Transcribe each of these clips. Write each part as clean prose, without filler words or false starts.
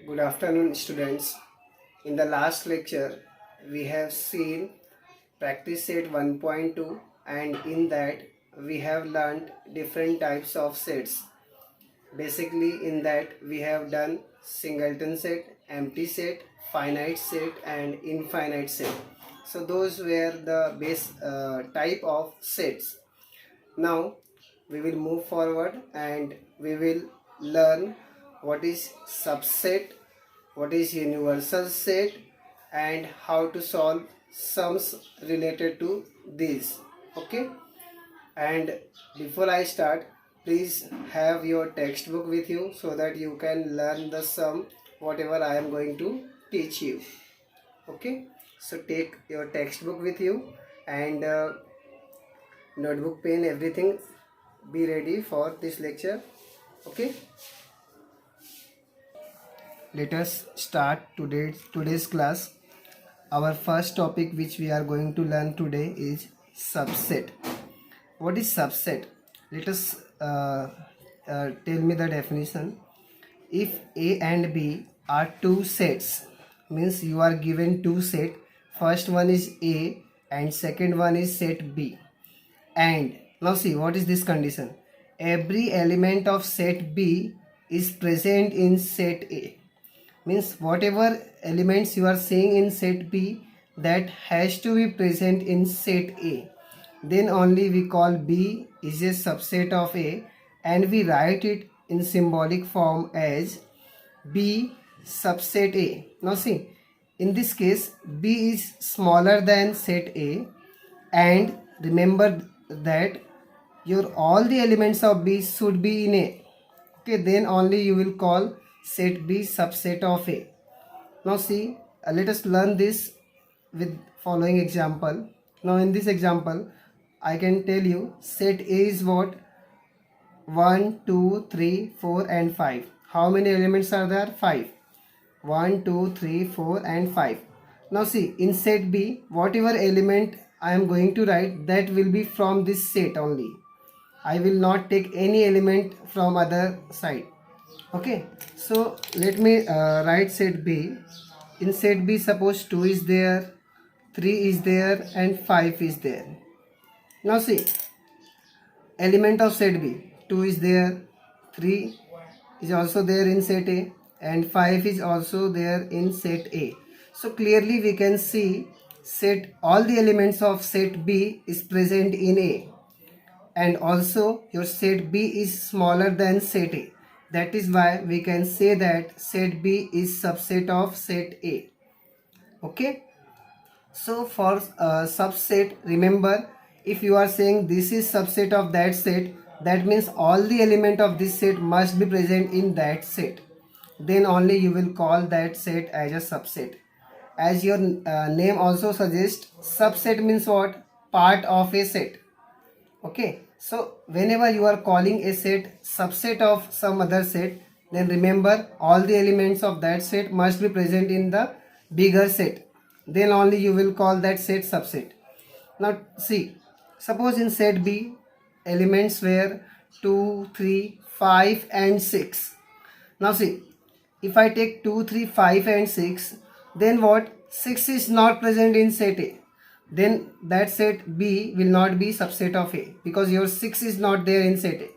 Good afternoon, students. In the last lecture, we have seen practice set 1.2, and in that, we have learned different types of sets. Basically, in that, we have done singleton set, empty set, finite set, and infinite set. So, those were the base type of sets. Now, we will move forward and we will learn what is subset, what is universal set, and how to solve sums related to these. Okay, and before I start, please have your textbook with you so that you can learn the sum whatever I am going to teach you. Okay, so take your textbook with you and notebook, pen, everything. Be ready for this lecture. Okay, let us start today's class. Our first topic which we are going to learn today is subset. What is subset? Let us tell me the definition. If A and B are two sets, means you are given two set. First one is A and second one is set B. And now see, what is this condition? Every element of set B is present in set A. Means whatever elements you are seeing in set B, that has to be present in set A. Then only we call B is a subset of A, and we write it in symbolic form as B subset A. Now see, in this case B is smaller than set A, and remember that your all the elements of B should be in A. Okay, then only you will call set B subset of A. Now see, let us learn this with following example. Now in this example, I can tell you set A is what? 1, 2, 3, 4 and 5. How many elements are there? 5. 1, 2, 3, 4 and 5. Now see, in set B, whatever element I am going to write, that will be from this set only. I will not take any element from other side. Okay, so let me write set B. In set B, suppose 2 is there, 3 is there and 5 is there. Now see, element of set B, 2 is there, 3 is also there in set A, and 5 is also there in set A. So clearly we can see set all the elements of set B is present in A, and also your set B is smaller than set A. That is why we can say that set B is subset of set A. Okay, so for subset, remember, if you are saying this is subset of that set, that means all the element of this set must be present in that set. Then only you will call that set as a subset. As your name also suggests, subset means what? Part of a set. Okay, so whenever you are calling a set subset of some other set, then remember all the elements of that set must be present in the bigger set. Then only you will call that set subset. Now see, suppose in set B elements were 2, 3, 5 and 6. Now see, if I take 2, 3, 5 and 6, then what? 6 is not present in set A. Then that set B will not be subset of A because your 6 is not there in set A.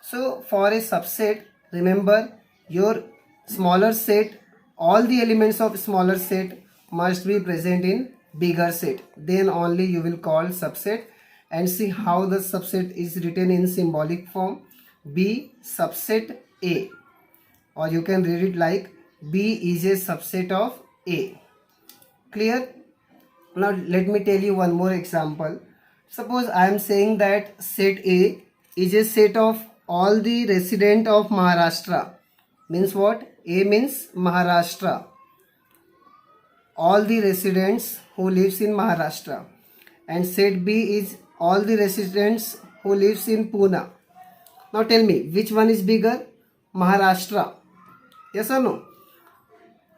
So for a subset, remember your smaller set, all the elements of smaller set must be present in bigger set. Then only you will call subset. And see how the subset is written in symbolic form, B subset A, or you can read it like B is a subset of A. Clear? Now let me tell you one more example. Suppose I am saying that set A is a set of all the resident of Maharashtra. Means what? A means Maharashtra. All the residents who lives in Maharashtra. And set B is all the residents who lives in Pune. Now tell me, which one is bigger? Maharashtra. Yes or no?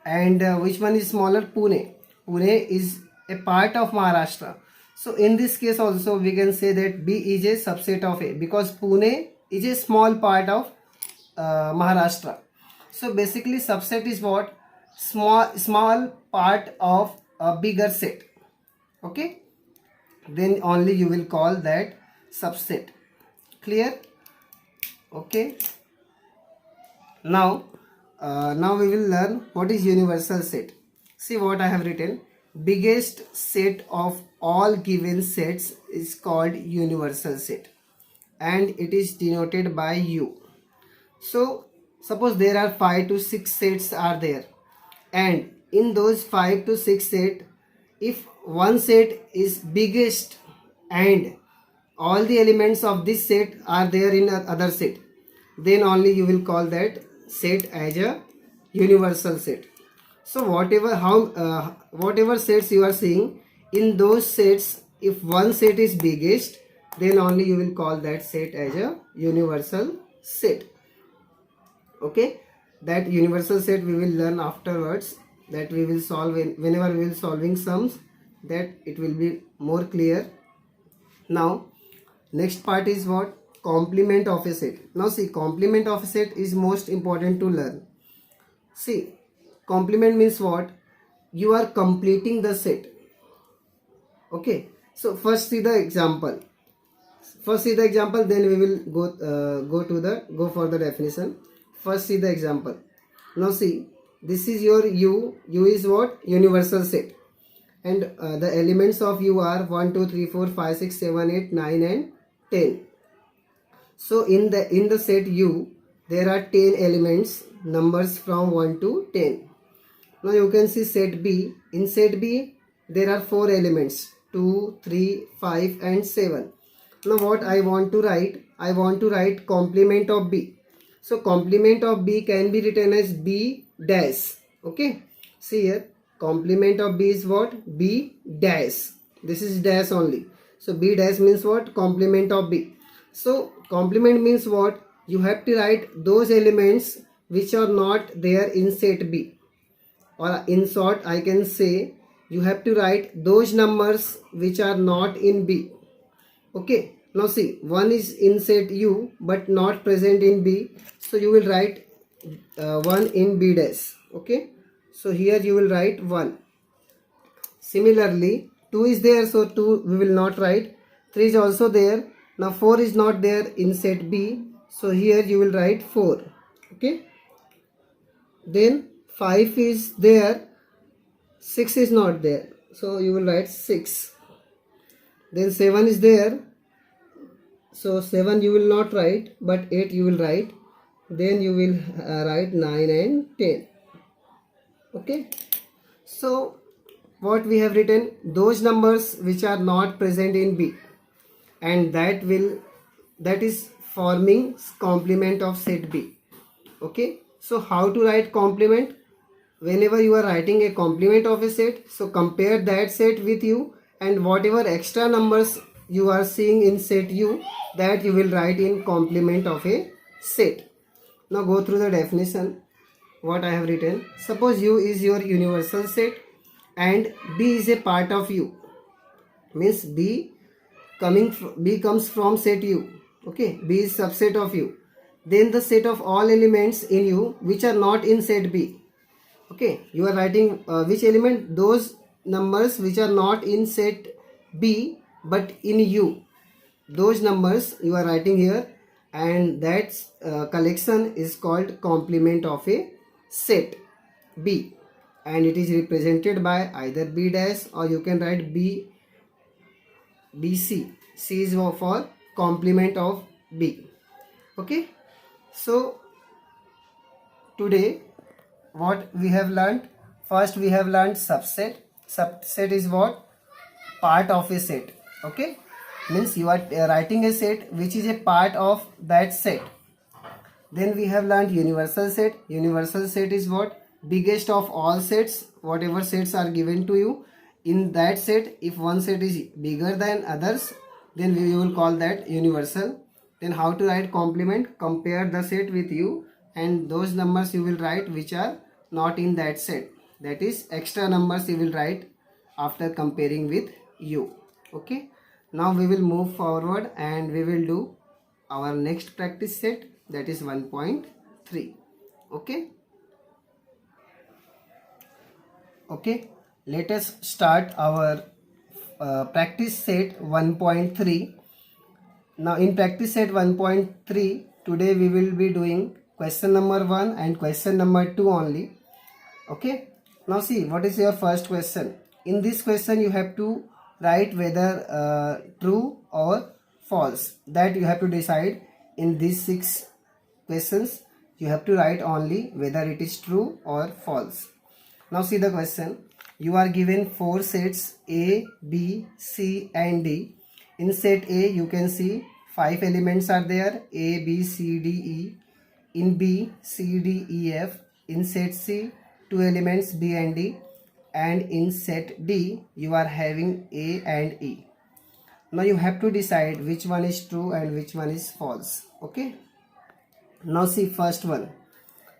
And which one is smaller? Pune. Pune is a part of Maharashtra. So in this case also we can say that B is a subset of A because Pune is a small part of Maharashtra. So basically subset is what? Small part of a bigger set. Okay, then only you will call that subset. Clear? Okay, now now we will learn what is universal set. See what I have written. Biggest set of all given sets is called universal set, and it is denoted by U. So suppose there are 5 to 6 sets are there, and in those 5 to 6 set, if one set is biggest and all the elements of this set are there in other set, then only you will call that set as a universal set. So whatever sets you are seeing, in those sets, if one set is biggest, then only you will call that set as a universal set. Okay, that universal set we will learn afterwards, that we will solve whenever we will solving sums, that it will be more clear. Now next part is what? Complement of a set. Now see, complement of a set is most important to learn. See, complement means what? You are completing the set. Okay, so first see the example. Then we will go for the definition. First see the example. Now see, this is your U. U is what? Universal set, and the elements of U are 1 2 3 4 5 6 7 8 9 and 10. So in the set U, there are 10 elements, numbers from 1 to 10. Now you can see set B. In set B, there are 4 elements, 2 3 5 and 7. Now what I want to write? I want to write complement of B. So complement of B can be written as B dash. Okay, see here, complement of B is what? B dash. This is dash only. So B dash means what? Complement of B. So complement means what? You have to write those elements which are not there in set B. Or in short, I can say you have to write those numbers which are not in B. Okay, now see, 1 is in set U but not present in B. So you will write 1 in B dash. Okay, so here you will write 1. Similarly, 2 is there, so 2 we will not write. 3 is also there. Now 4 is not there in set B, so here you will write 4. Okay, then 5 is there, 6 is not there, so you will write 6. Then 7 is there, so 7 you will not write, but 8 you will write. Then you will write 9 and 10. Okay, so what we have written, those numbers which are not present in B, and that is forming complement of set B. Okay, so how to write complement? Whenever you are writing a complement of a set, so compare that set with U, and whatever extra numbers you are seeing in set U, that you will write in complement of a set. Now go through the definition what I have written. Suppose U is your universal set and B is a part of U, means B comes from set U. Okay, B is subset of U. Then the set of all elements in U which are not in set B. Okay, you are writing which element? Those numbers which are not in set B but in U. Those numbers you are writing here, and that collection is called complement of a set B, and it is represented by either B dash, or you can write BC. C is for complement of B. Okay, so today what we have learned? First we have learned subset. Subset is what? Part of a set. Okay, means you are writing a set which is a part of that set. Then we have learned universal set. Universal set is what? Biggest of all sets. Whatever sets are given to you, in that set, if one set is bigger than others, then we will call that universal. Then how to write complement? Compare the set with U, and those numbers you will write which are not in that set. That is, extra numbers you will write after comparing with U. Okay, now we will move forward and we will do our next practice set, that is 1.3. Okay. Okay, let us start our practice set 1.3. Now in practice set 1.3, today we will be doing question number 1 and question number 2 only. Okay, now see, what is your first question? In this question you have to write whether true or false. That you have to decide. In these 6 questions you have to write only whether it is true or false. Now see the question. You are given 4 sets A, B, C and D. In set A you can see 5 elements are there, A, B, C, D, E. In B, C, D, E, F. In set C 2 elements B and D. And in set D you are having A and E. Now you have to decide which one is true and which one is false. Okay. Now see first one.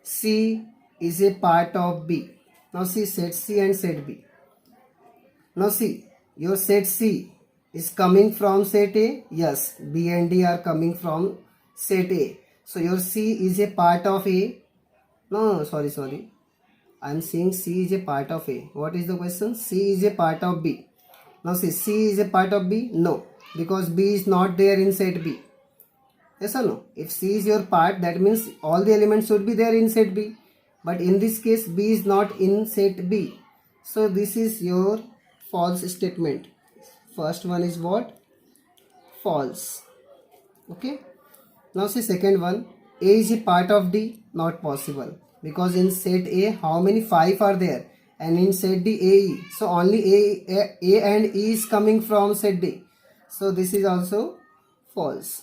C is a part of B. Now see set C and set B. Now see, your set C is coming from set A. Yes, B and D are coming from set A. So your C is a part of A. No, sorry. I am saying C is a part of A. What is the question? C is a part of B. Now see, C is a part of B? No, because B is not there in set B. Yes or no? If C is your part, that means all the elements should be there in set B. But in this case, B is not in set B. So this is your false statement. First one is what? False. Okay. Now see second one. A is a part of D. Not possible. Because in set A, how many? 5 are there. And in set D, AE. So only A and E is coming from set D. So this is also false.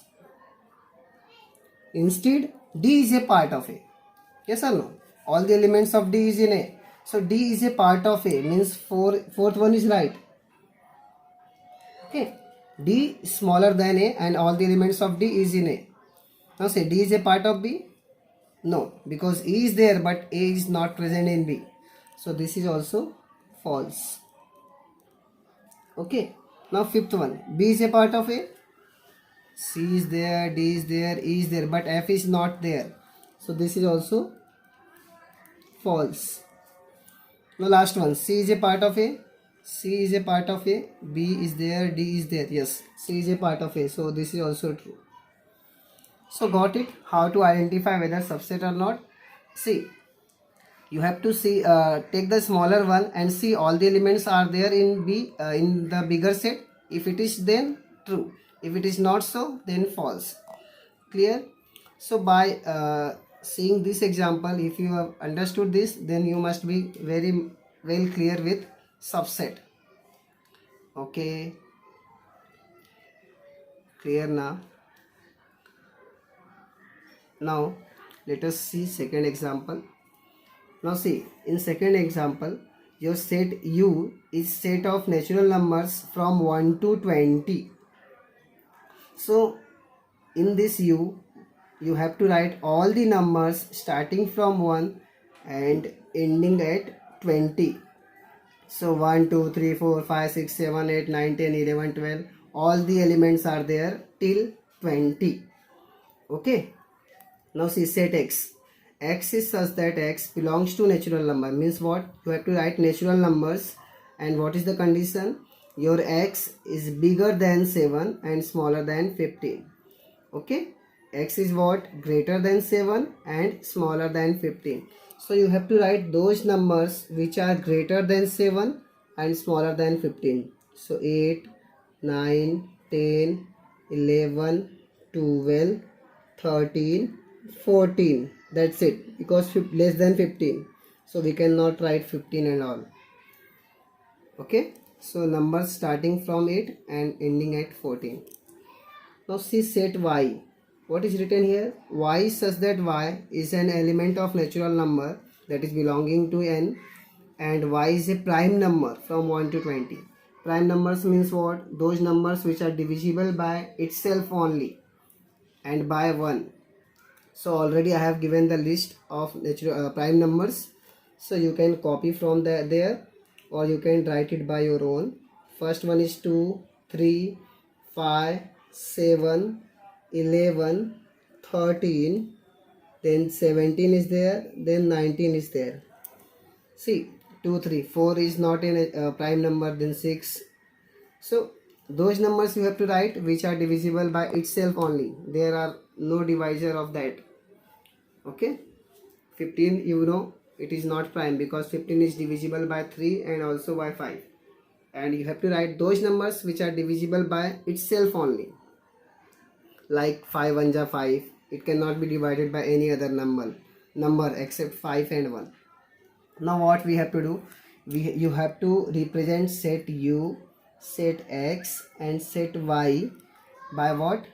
Instead, D is a part of A. Yes or no? All the elements of D is in A. So D is a part of A, means fourth one is right. Okay. D is smaller than A and all the elements of D is in A. Now say D is a part of B? No, because E is there but A is not present in B. So this is also false. Okay. Now fifth one. B is a part of A? C is there, D is there, E is there, but F is not there. So this is also false. Now last one. C is a part of A? C is a part of A. B is there, D is there. Yes, C is a part of A. So this is also true. So got it? How to identify whether subset or not? See, you have to see, take the smaller one and see all the elements are there in B, in the bigger set. If it is, then true. If it is not so, then false. Clear? So by seeing this example, if you have understood this, then you must be very well clear with subset. Okay. Clear now? Now let us see second example. Now see, in second example, your set U is set of natural numbers from 1 to 20. So in this U, you have to write all the numbers starting from 1 and ending at 20. So 1, 2, 3, 4, 5, 6, 7, 8, 9, 10, 11, 12. All the elements are there till 20. Okay. Now see set X. X is such that X belongs to natural number. Means what? You have to write natural numbers. And what is the condition? Your X is bigger than 7 and smaller than 15. Okay. X is what? Greater than 7 and smaller than 15. So you have to write those numbers which are greater than 7 and smaller than 15. So 8, 9, 10, 11, 12, 13, 14. That's it, because less than 15. So we cannot write 15 and all. Okay. So numbers starting from 8 and ending at 14. Now see set Y. What is written here? Y is such that Y is an element of natural number that is belonging to n, and Y is a prime number from 1 to 20. Prime numbers means what? Those numbers which are divisible by itself only and by 1. So already I have given the list of natural prime numbers. So you can copy from there or you can write it by your own. First one is 2, 3, 5, 7, 11, 13, then 17 is there, then 19 is there. See, 2 3, 4 is not in a prime number, then 6. So those numbers you have to write which are divisible by itself only. There are no divisor of that. Okay, 15, you know, it is not prime because 15 is divisible by 3 and also by 5. And you have to write those numbers which are divisible by itself only. Like 5 1 ja 5, it cannot be divided by any other number except 5 and 1. Now what we have to do, you have to represent set u, set x and set y by what?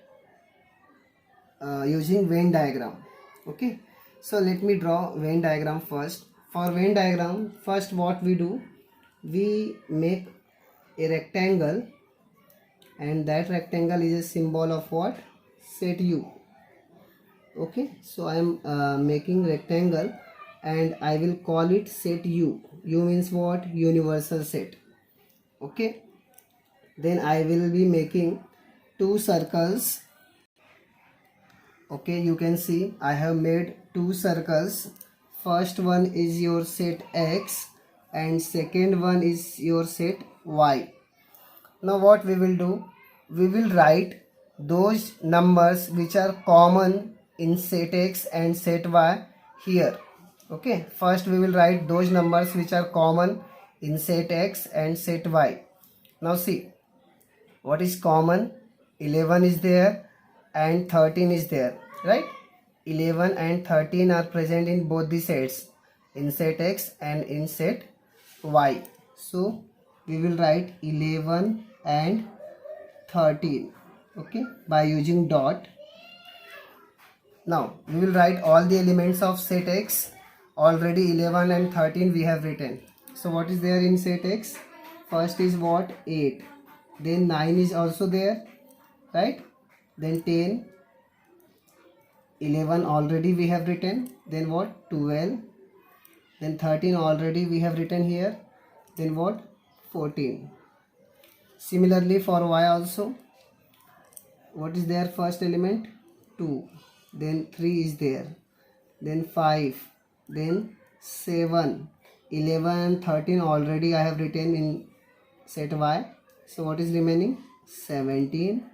Using Venn diagram. Okay, so let me draw Venn diagram first. For Venn diagram, first what we do, we make a rectangle, and that rectangle is a symbol of what? Set u. Okay, so I am making rectangle and I will call it set u. U means what? Universal set. Okay, then I will be making two circles. Okay, you can see I have made two circles. First one is your set x and second one is your set y. Now what we will do, we will write those numbers which are common in set x and set y here. Okay, first we will write those numbers which are common in set x and set y. Now see, what is common? 11 is there and 13 is there, right? 11 and 13 are present in both the sets, in set x and in set y. So we will write 11 and 13, okay, by using dot. Now we will write all the elements of set x. Already 11 and 13 we have written. So what is there in set x? First is what? 8. Then 9 is also there, right? Then 10, 11 already we have written. Then what? 12. Then 13 already we have written here. Then what? 14. Similarly for y also. What is there? First element? 2. Then 3 is there. Then 5. Then 7. 11 and 13 already I have written in set y. So what is remaining? 17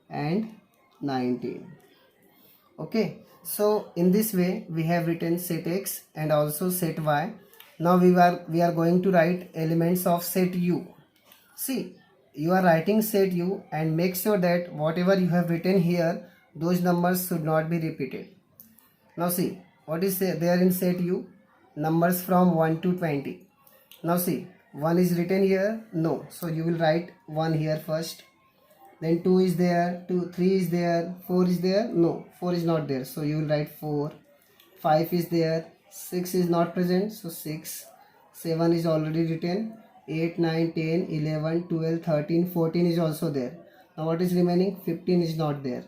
and 19. Okay, so in this way we have written set x and also set y. Now we are going to write elements of set u. See, you are writing set u and make sure that whatever you have written here, those numbers should not be repeated. Now see, what is there in set u? Numbers from 1 to 20. Now see, 1 is written here? No. So you will write 1 here first. Then 2 is there, 3 is there, 4 is there? No, 4 is not there. So you will write 4. 5 is there, 6 is not present. So 6. 7 is already written. 8, 9, 10, 11, 12, 13, 14 is also there. Now what is remaining? 15 is not there.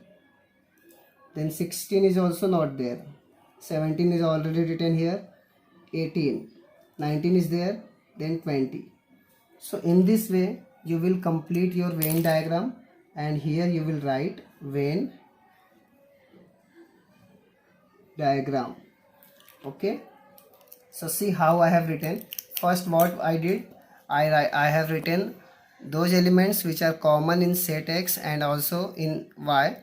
Then 16 is also not there. 17 is already written here. 18. 19 is there. Then 20. So in this way you will complete your Venn diagram, and here you will write Venn diagram. Okay, so see how I have written. First what I did, I have written those elements which are common in set x and also in y,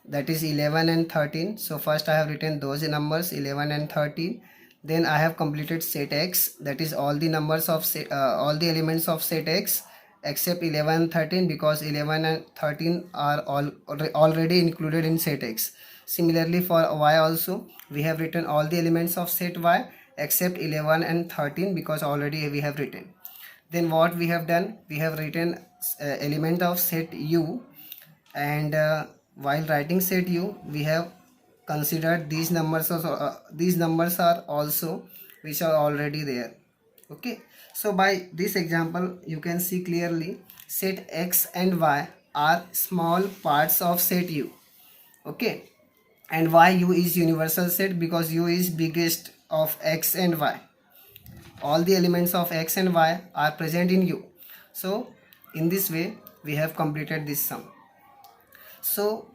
that is 11 and 13. So first I have written those numbers 11 and 13. Then I have completed set x, that is all the numbers of all the elements of set x except 11 and 13, because 11 and 13 are already included in set x. Similarly for y also, we have written all the elements of set y except 11 and 13, because already we have written. Then what we have done, we have written element of set u, and while writing set u we have considered these numbers also, these numbers are also which are already there. Okay, so by this example you can see clearly set x and y are small parts of set u. Okay, and why u is universal set? Because u is biggest of x and y. All the elements of x and y are present in u. So in this way we have completed this sum. So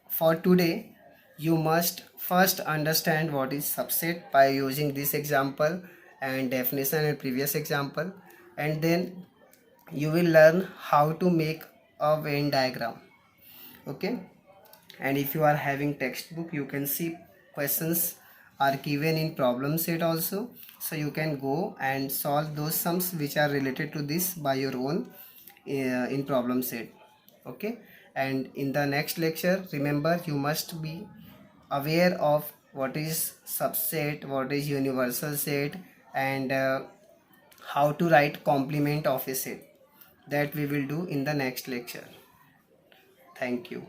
for today you must first understand what is subset by using this example, and definition and previous example, and then you will learn how to make a Venn diagram. Okay, and if you are having textbook, you can see questions are given in problem set also, so you can go and solve those sums which are related to this by your own in problem set. Okay, and in the next lecture, remember, you must be aware of what is subset, what is universal set, and how to write complement of a set. That we will do in the next lecture. Thank you.